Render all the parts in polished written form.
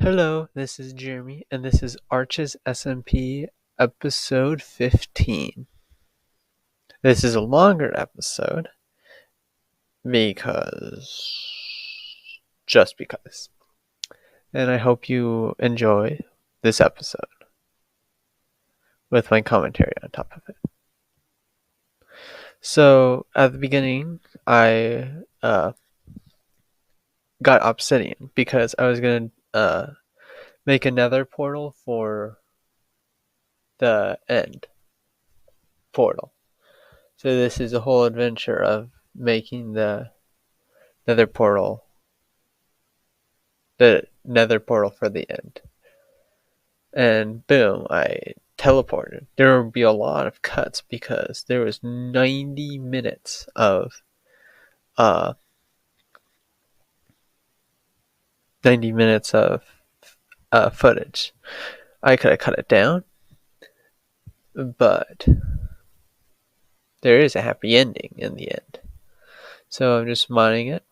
Hello, this is Jeremy, and this is archessmp episode 15. This is a longer episode just because. And I hope you enjoy this episode with my commentary on top of it. So, at the beginning, I got obsidian because I was going to make a nether portal for the end portal. So this is a whole adventure of making the nether portal for the end. And boom, I teleported. There would be a lot of cuts because there was 90 minutes of uh 90 minutes of footage. I could have cut it down, but there is a happy ending in the end. So I'm just mining it.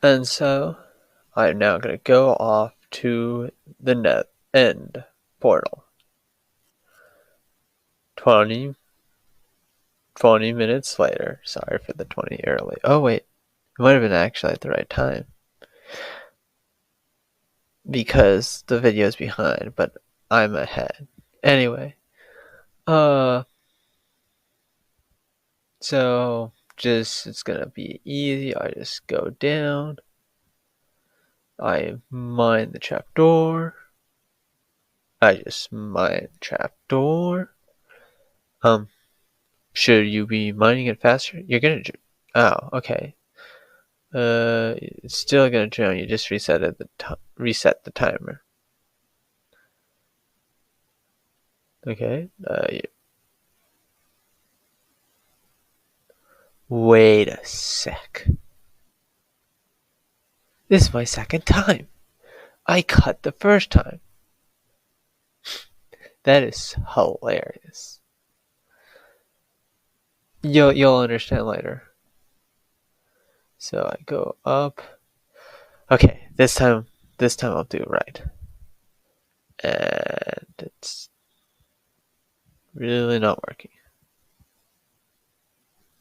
And so I'm now going to go off to the end portal. 20 minutes later. Sorry for the 20 early. Oh, wait. It might have been actually at the right time. Because the video is behind, but I'm ahead. Anyway. So, it's gonna be easy. I just go down. I mine the trapdoor. Should you be mining it faster? You're gonna. Oh, okay. It's still gonna drown. You just reset the timer. Okay. Wait a sec. This is my second time. I cut the first time. That is hilarious. You'll understand later. So I go up. Okay, this time I'll do it right. And it's really not working.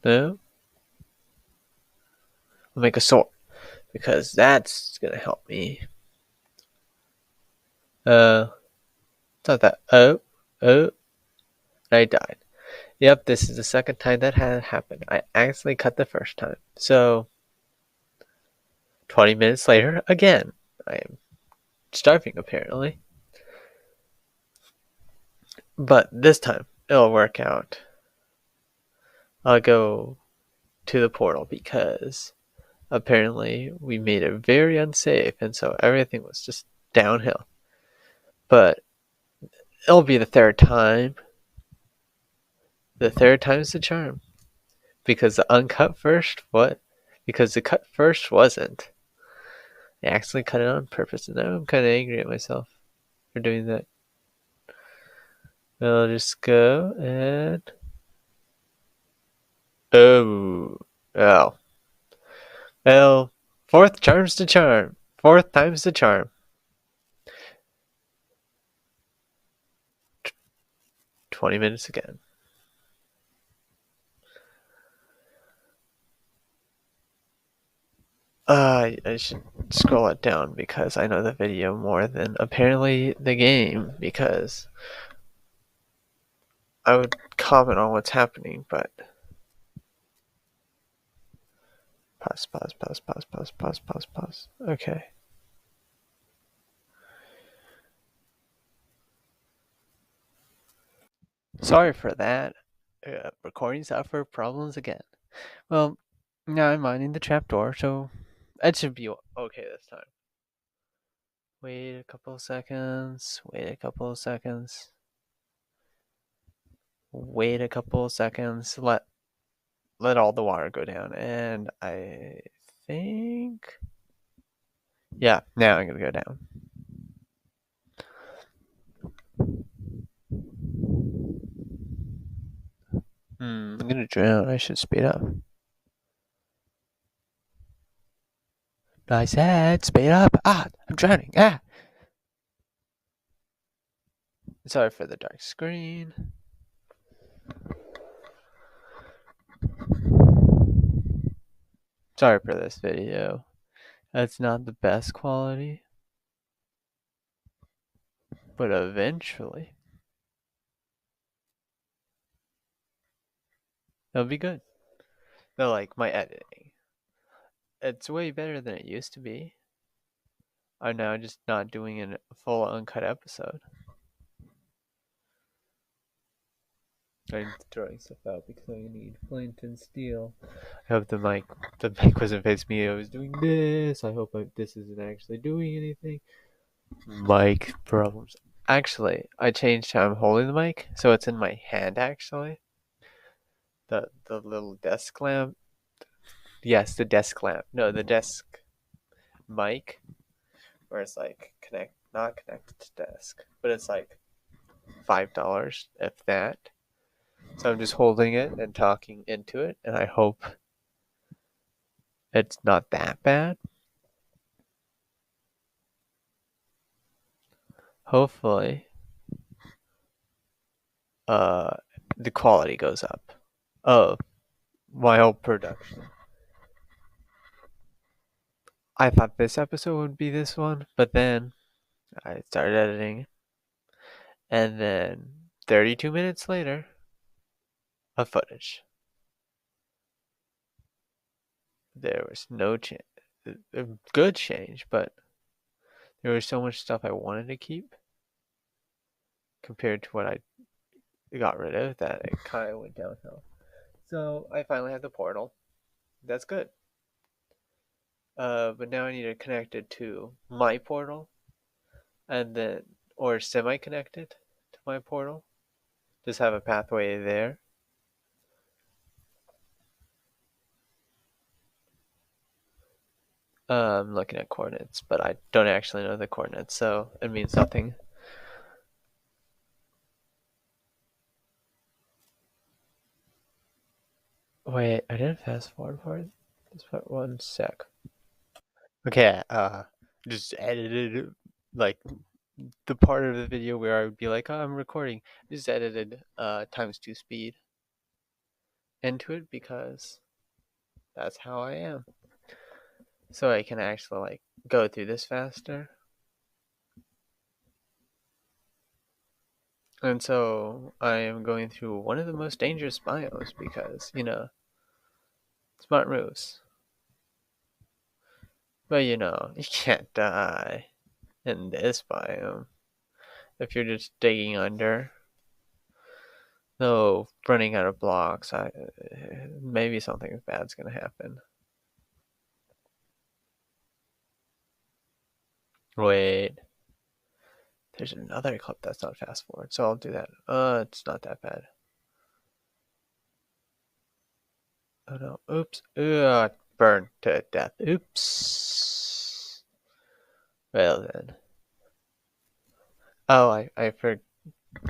No? I'll make a sword because that's gonna help me. It's not that. Oh, I died. Yep, this is the second time that had happened. I accidentally cut the first time. So 20 minutes later, again, I am starving apparently. But this time, it'll work out. I'll go to the portal because apparently we made it very unsafe, and so everything was just downhill. But it'll be the third time. The third time's the charm. Because the uncut first, what? Because the cut first wasn't. I accidentally cut it on purpose, and now I'm kind of angry at myself for doing that. I'll just go and... Oh. Well, fourth time's the charm. 20 minutes again. I should scroll it down because I know the video more than apparently the game, because I would comment on what's happening, but pause. Okay. Sorry for that. Recording software problems again. Well, now I'm mining the trapdoor, so it should be okay this time. Wait a couple of seconds. Let all the water go down, and I think, yeah, now I'm gonna go down. I'm gonna drown. I should speed up. I said speed up. Ah, I'm drowning. Ah. Sorry for the dark screen. Sorry for this video. It's not the best quality, but eventually it'll be good. Though, like my editing, it's way better than it used to be. I'm now just not doing a full uncut episode. I'm throwing stuff out because I need flint and steel. I hope the mic wasn't facing me. I was doing this. I hope this isn't actually doing anything. Mic problems. Actually, I changed how I'm holding the mic, so it's in my hand. Actually, the little desk lamp. Yes, the desk lamp. No, the desk mic, where it's like not connected to desk, but it's like $5, if that. So I'm just holding it and talking into it, and I hope it's not that bad. Hopefully, the quality goes up of my whole production. I thought this episode would be this one, but then I started editing, and then 32 minutes later, of footage. There was no change, good change, but there was so much stuff I wanted to keep compared to what I got rid of that it kind of went downhill. So I finally have the portal. That's good. But now I need to connect it to my portal, and then or semi-connected to my portal. Just have a pathway there. I'm looking at coordinates, but I don't actually know the coordinates, so it means nothing. Wait, I didn't fast forward for it. Just for 1 sec. Okay, just edited like the part of the video where I would be like, oh, I'm recording. Just edited ×2 speed into it because that's how I am. So I can actually like go through this faster. And so I am going through one of the most dangerous biomes because, smart moves. But you can't die in this biome if you're just digging under. No, running out of blocks. Maybe something bad's gonna happen. Wait. There's another clip that's not fast forward, so I'll do that. It's not that bad. Oh no. Oops. Burned to death. Oops. Well then. Oh, I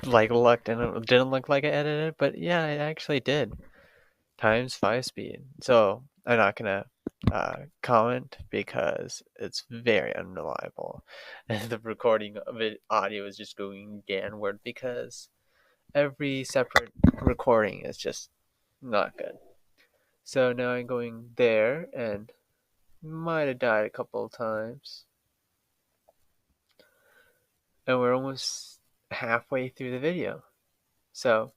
looked and it didn't look like I edited, but yeah, it actually did. ×5 speed. So I'm not gonna comment because it's very unreliable, and the recording of it audio is just going downward because every separate recording is just not good. So now I'm going there and might have died a couple of times, and we're almost halfway through the video. So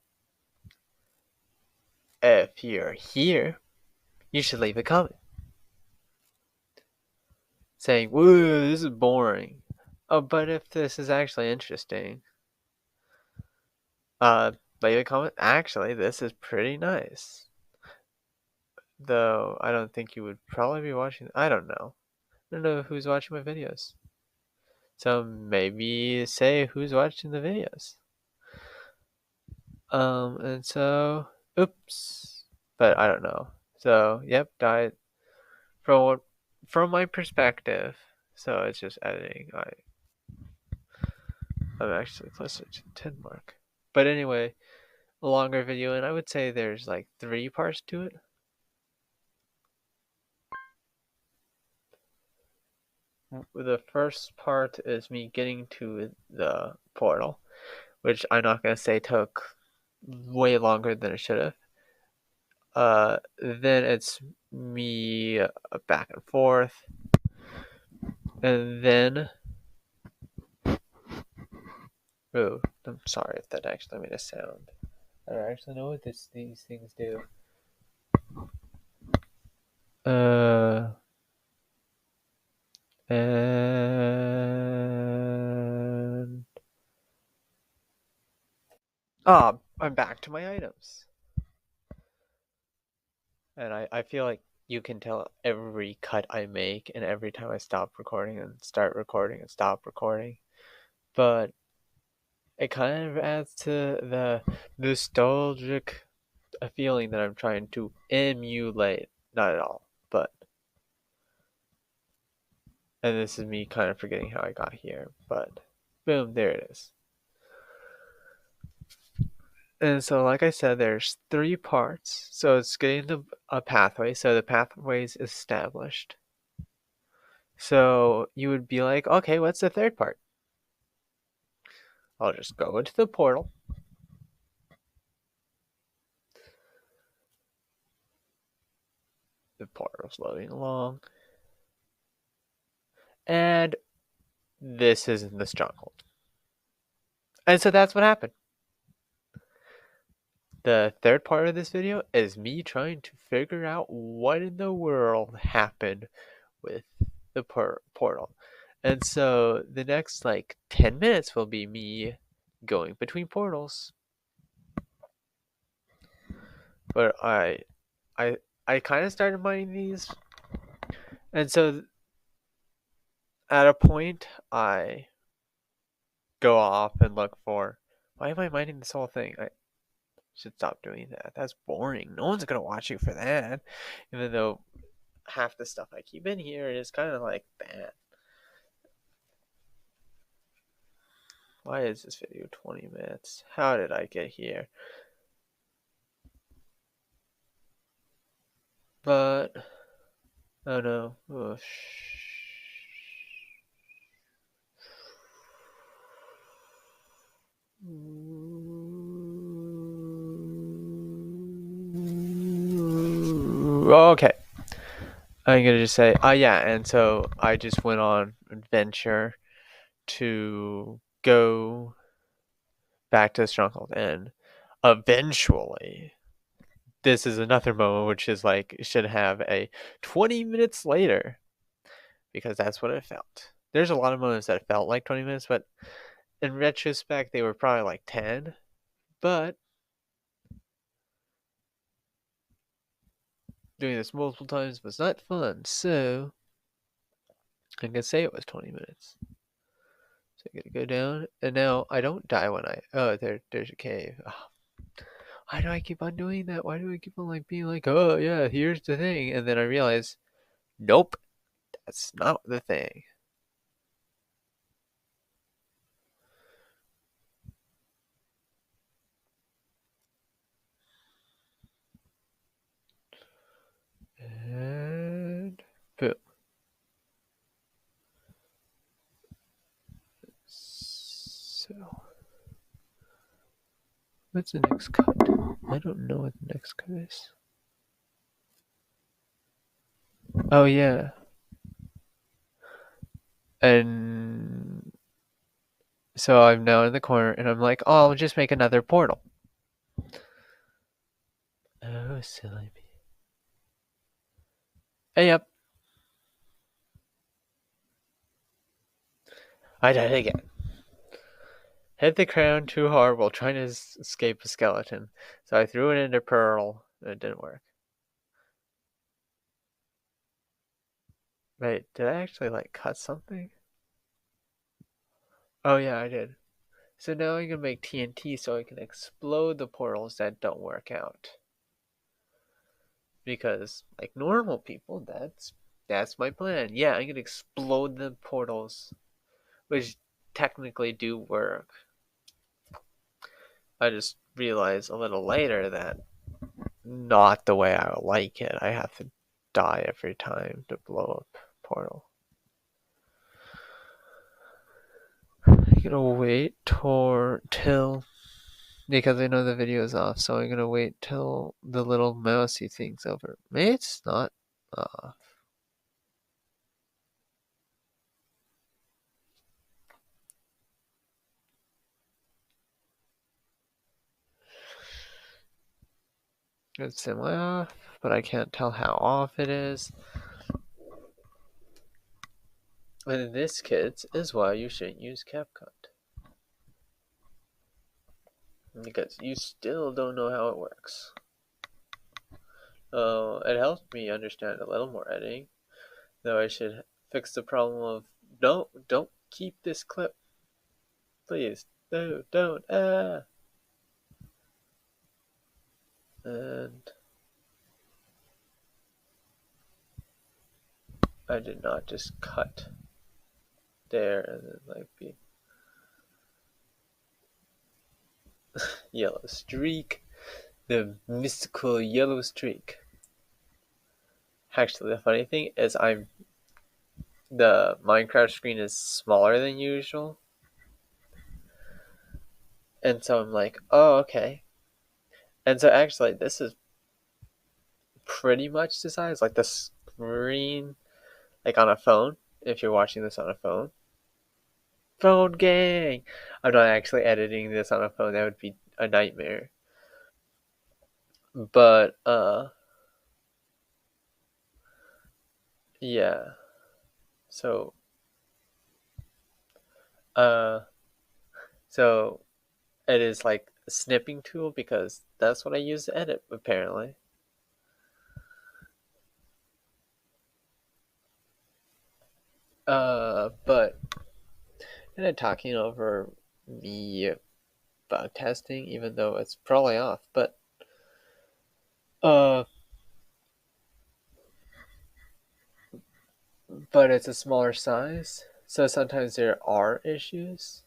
if you're here, you should leave a comment saying, "Woo, this is boring." Oh, but if this is actually interesting, leave a comment. Actually, this is pretty nice. Though I don't think you would probably be watching. I don't know. I don't know who's watching my videos. So maybe say who's watching the videos. And so, oops. But I don't know. So, yep, died from my perspective. So it's just editing. I'm actually closer to the 10 mark. But anyway, a longer video, and I would say there's like 3 parts to it. The first part is me getting to the portal, which I'm not going to say took way longer than it should have. Then it's me back and forth, and then oh, I'm sorry if that actually made a sound. I don't actually know what these things do. And I'm back to my items. And I feel like you can tell every cut I make and every time I stop recording and start recording and stop recording. But it kind of adds to the nostalgic feeling that I'm trying to emulate. Not at all, but. And this is me kind of forgetting how I got here, but boom, there it is. And so, like I said, there's 3 parts. So it's getting to a pathway. So the pathway's established. So you would be like, okay, what's the 3rd part? I'll just go into the portal. The portal's loading along. And this is in the stronghold. And so that's what happened. The 3rd part of this video is me trying to figure out what in the world happened with the portal. And so the next like 10 minutes will be me going between portals. But I kind of started mining these. And so at a point I go off and look for, why am I mining this whole thing? I should stop doing that. That's boring. No one's going to watch you for that. Even though half the stuff I keep in here is kind of like that. Why is this video 20 minutes? How did I get here? But, oh no. Oof. Okay. I'm gonna just say, yeah, and so I just went on adventure to go back to the stronghold, and eventually, this is another moment which is like, should have a 20 minutes later, because that's what it felt. There's a lot of moments that felt like 20 minutes, but in retrospect, they were probably like 10, but doing this multiple times was not fun, so I'm gonna say it was 20 minutes. So I'm gonna go down, and now I don't die when there's a cave. Oh, why do I keep on doing that? Why do I keep on like being like, oh yeah, here's the thing, and then I realize, nope, that's not the thing. And boom. So, what's the next cut? I don't know what the next cut is. Oh yeah. And so I'm now in the corner, and I'm like, oh, I'll just make another portal. Oh, silly me. Hey, yep. I died again. Hit the ground too hard while trying to escape a skeleton. So I threw it into Pearl, and it didn't work. Wait, did I actually like cut something? Oh yeah, I did. So now I'm gonna make TNT so I can explode the portals that don't work out. Because like normal people, that's my plan. Yeah, I'm gonna explode the portals, which technically do work. I just realized a little later that not the way I would like it. I have to die every time to blow up portal. I'm gonna wait till because I know the video is off, so I'm gonna wait till the little mousy thing's over. Maybe it's not off. It's semi off, but I can't tell how off it is. And this, kids, is why you shouldn't use CapCut. Because you still don't know how it works. It helped me understand a little more editing, though I should fix the problem of don't keep this clip. Please, no, don't, And I did not just cut there and then like be yellow streak, the mystical yellow streak. Actually, the funny thing is the Minecraft screen is smaller than usual. And so I'm like, oh, okay. And so actually, this is pretty much the size, like the screen, like on a phone, if you're watching this on a phone. Phone gang! I'm not actually editing this on a phone, that would be a nightmare. But, yeah. So, so it is like a snipping tool because that's what I use to edit, apparently. But kind of talking over me bug testing, even though it's probably off, but it's a smaller size, so sometimes there are issues.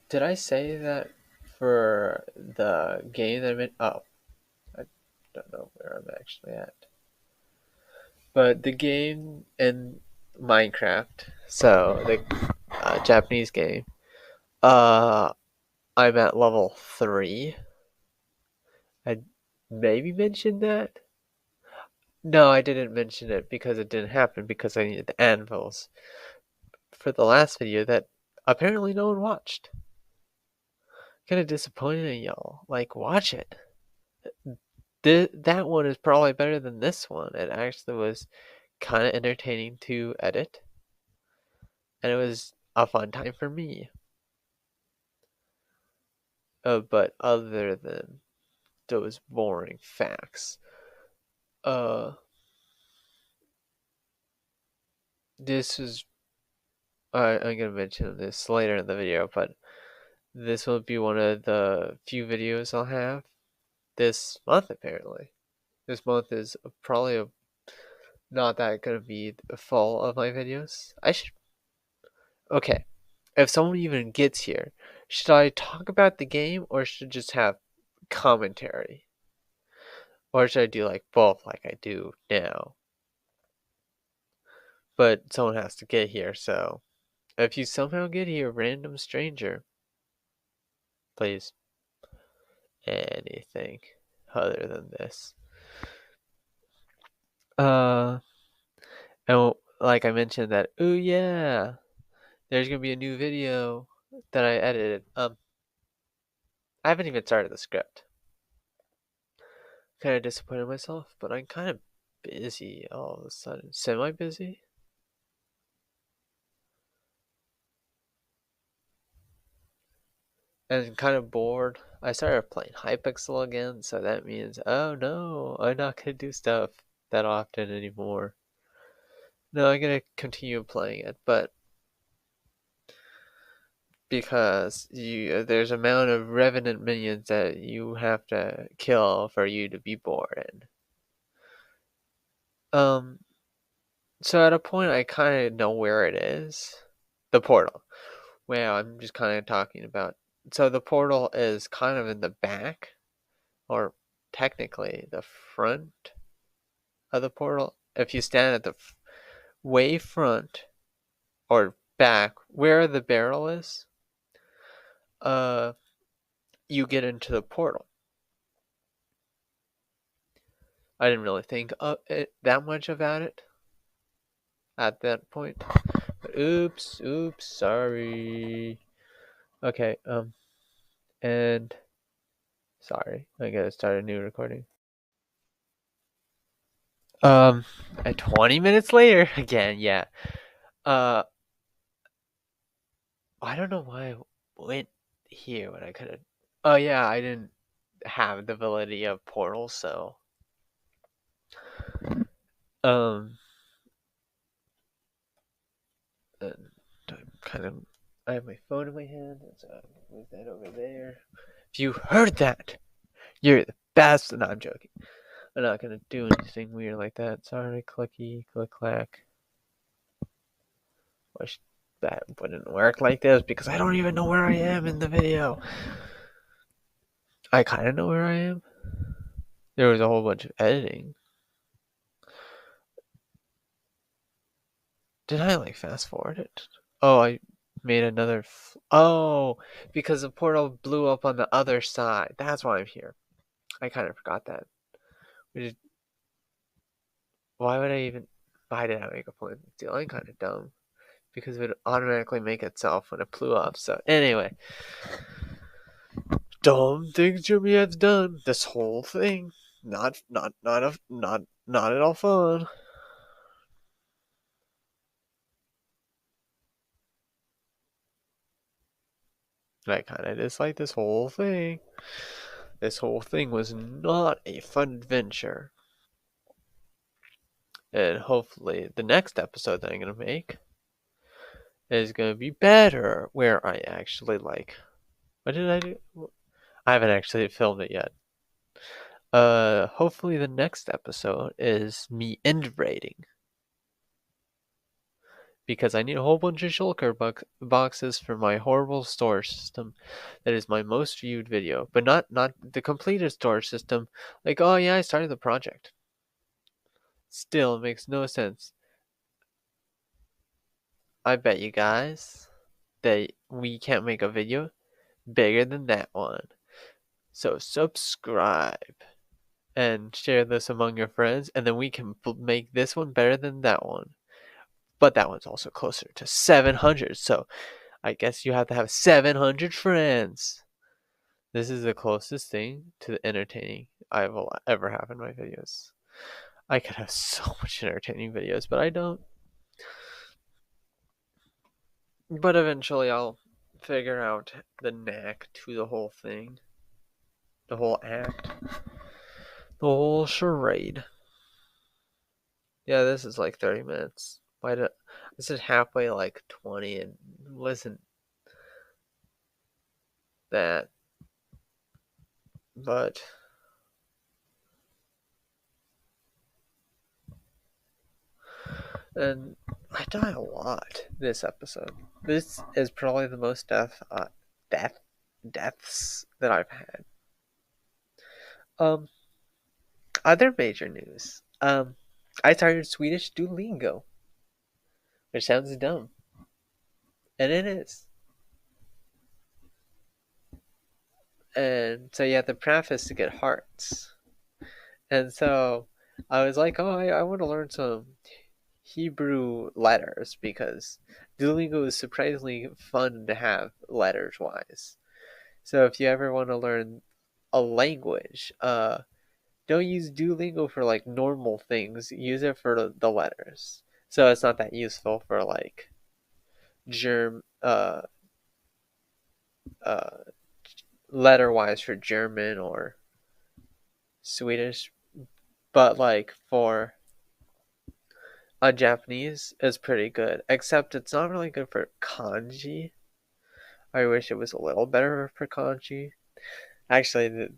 Did I say that for the game that I'm in? Oh, I don't know where I'm actually at. But the game in Minecraft, so the Japanese game, I'm at level 3. I maybe mentioned that. No, I didn't mention it because it didn't happen because I needed the anvils for the last video that apparently no one watched. Kind of disappointed in y'all. Like, watch it. That one is probably better than this one. It actually was kind of entertaining to edit, and it was a fun time for me. But other than those boring facts, this is I'm gonna mention this later in the video, but this will be one of the few videos I'll have this month. Apparently, this month is probably not that gonna be full of my videos. Okay. If someone even gets here, should I talk about the game or should I just have commentary? Or should I do like both like I do now? But someone has to get here, so if you somehow get here, random stranger, please, anything other than this. And like I mentioned that, oh yeah, there's gonna be a new video that I edited. I haven't even started the script. Kind of disappointed myself, but I'm kind of busy all of a sudden. Semi-busy? And kind of bored. I started playing Hypixel again, so that means, oh no, I'm not gonna do stuff that often anymore. No, I'm gonna continue playing it, but because there's an amount of revenant minions that you have to kill for you to be bored. So at a point I kind of know where it is. The portal. Well, I'm just kind of talking about. So the portal is kind of in the back, or technically the front of the portal. If you stand at the way front or back where the barrel is, you get into the portal. I didn't really think of it that much about it at that point. But oops, sorry. Okay, and sorry, I gotta start a new recording. At 20 minutes later, again, yeah. I don't know why I went here when I could have. Oh yeah, I didn't have the ability of portal, so um, and I'm kind of. I have my phone in my hand, so I move that over there. If you heard that, you're the best. No, I'm joking. I'm not gonna do anything weird like that. Sorry, clicky, click clack. Wish that wouldn't work like this because I don't even know where I am in the video. I kind of know where I am. There was a whole bunch of editing. Did I like fast forward it? Oh, I made another. Oh, because the portal blew up on the other side. That's why I'm here. I kind of forgot that. Why would I even? Why did I make a point of stealing? Kind of dumb. Because it would automatically make itself when it blew up. So anyway, dumb things Jeremy has done. This whole thing, not at all fun. I kind of dislike this whole thing. This whole thing was not a fun adventure. And hopefully the next episode that I'm going to make is going to be better, where I actually like. What did I do? I haven't actually filmed it yet. Hopefully the next episode is me end rating. Because I need a whole bunch of shulker boxes for my horrible storage system that is my most viewed video. But not the completed storage system. Like, oh yeah, I started the project. Still, it makes no sense. I bet you guys that we can't make a video bigger than that one. So subscribe and share this among your friends, and then we can make this one better than that one. But that one's also closer to 700, so I guess you have to have 700 friends. This is the closest thing to the entertaining I will ever have in my videos. I could have so much entertaining videos, but I don't. But eventually I'll figure out the knack to the whole thing. The whole act. The whole charade. Yeah, this is like 30 minutes. Why did I said halfway like 20 and wasn't that. But and I die a lot this episode. This is probably the most deaths that I've had. Other major news. I started Swedish Duolingo, which sounds dumb, and it is. And so you have to practice to get hearts. And so I was like, oh, I want to learn some Hebrew letters because Duolingo is surprisingly fun to have letters wise. So if you ever want to learn a language, don't use Duolingo for like normal things. Use it for the letters. So it's not that useful for like letter wise for German or Swedish, but like for Japanese is pretty good. Except it's not really good for kanji. I wish it was a little better for kanji. Actually,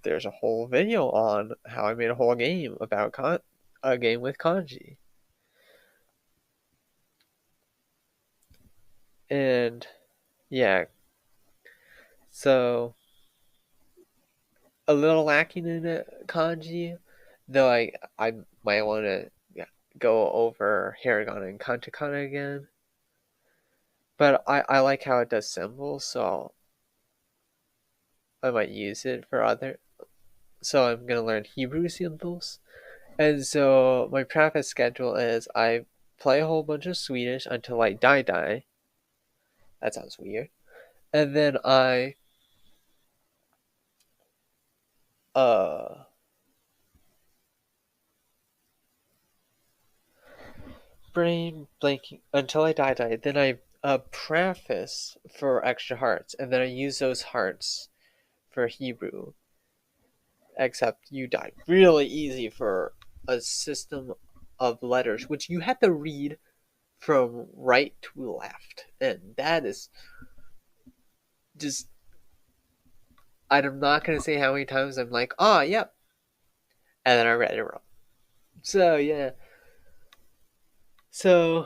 there's a whole video on how I made a whole game about a game with kanji. And Yeah. So a little lacking in kanji, though I might want to go over hiragana and katakana again. But I like how it does symbols, so I might use it for other. So I'm gonna learn Hebrew symbols, and so my practice schedule is I play a whole bunch of Swedish until I die. That sounds weird. And then I uh brain blanking until I die. Then I preface for extra hearts, and then I use those hearts for Hebrew. Except you die really easy for a system of letters, which you have to read from right to left, and that is just. I'm not gonna say how many times I'm like, oh, yep, and then I read it wrong. So yeah. So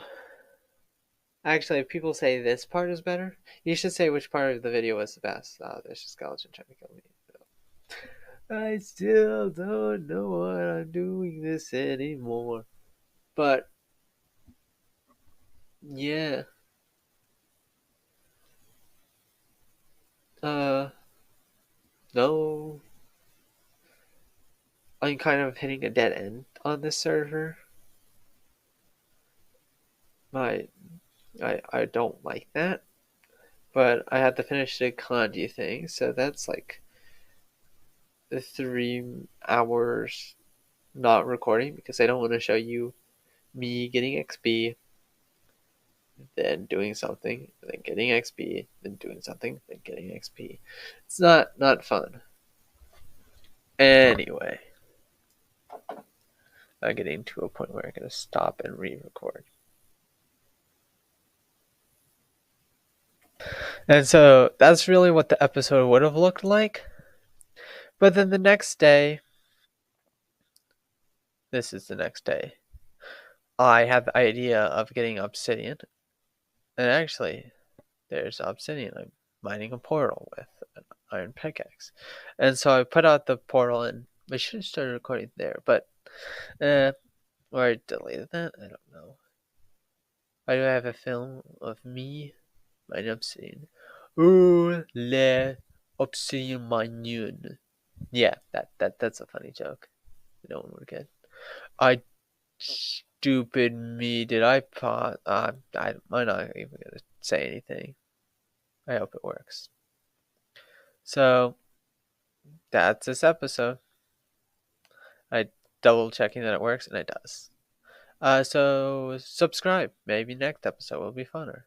actually, if people say this part is better, you should say which part of the video was the best. Oh, there's a skeleton trying to kill me. I still don't know what I'm doing this anymore. But yeah. Uh no. I'm kind of hitting a dead end on this server. My I don't like that. But I have to finish the kanji thing, so that's like 3 hours not recording because I don't want to show you me getting XP, then doing something, then getting XP, then doing something, then getting XP. It's not fun. Anyway, I'm getting to a point where I'm gonna stop and re-record. And so that's really what the episode would have looked like. But then the next day, this is the next day, I had the idea of getting obsidian. And actually, there's obsidian. I'm mining a portal with an iron pickaxe. And so I put out the portal, and I should have started recording there, but or I deleted that. I don't know. Why do I have a film of me mining obsidian? Ooh, le obsidian mine. Yeah, that's a funny joke. No one would get. I stupid me. Did I pause? I'm not even gonna say anything. I hope it works. So that's this episode. I double checking that it works, and it does. So subscribe. Maybe next episode will be funner.